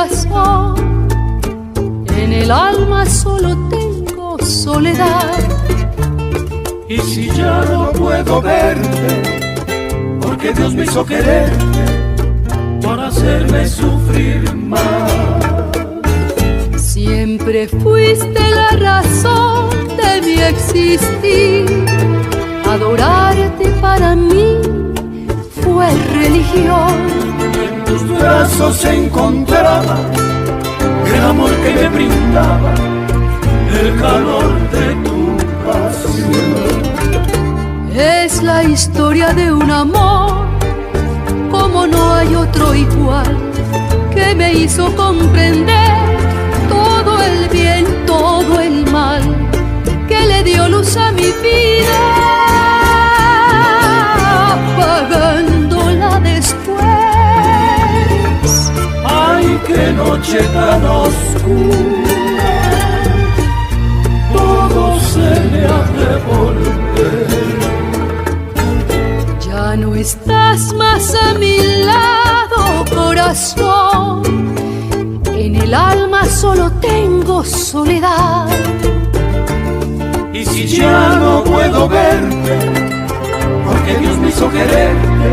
corazón. En el alma solo tengo soledad. Y si ya no puedo verte, porque Dios me hizo quererte para hacerme sufrir más. Siempre fuiste la razón de mi existir. Adorarte para mí fue religión. En tus brazos se encontraba el amor que me brindaba, el calor de tu pasión. Es la historia de un amor como no hay otro igual, que me hizo comprender todo el bien, todo el mal, que le dio luz a mi vida, apagándola después. Ay, qué noche tan oscura, todo se me ha de volver. Ya no estás más a mi lado, corazón. En el alma solo tengo soledad. Y si ya no puedo verte, porque Dios me hizo quererte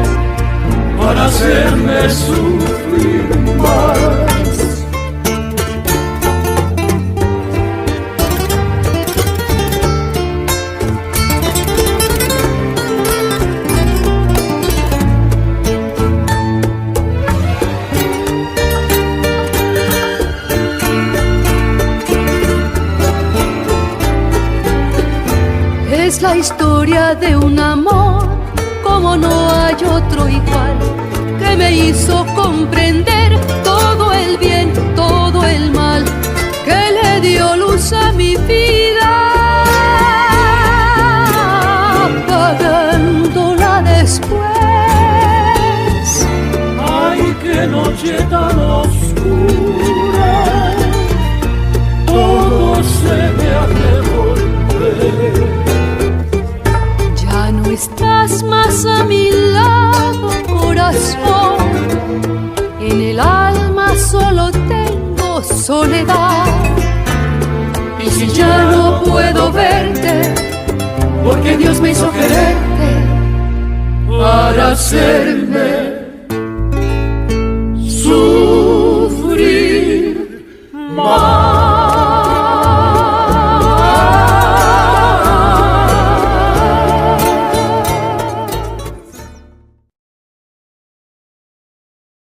para hacerme sufrir más. Es la historia de un amor como no hay otro igual, que me hizo comprender todo el bien, todo el mal, que le dio luz a mi vida, apagándola después. Ay, qué noche tan oscura, todo se me ha de volver. Ya no estás más a mi lado, corazón. En el alma solo tengo soledad. Y si ya no puedo verte, porque Dios me hizo quererte para hacerme sufrir más.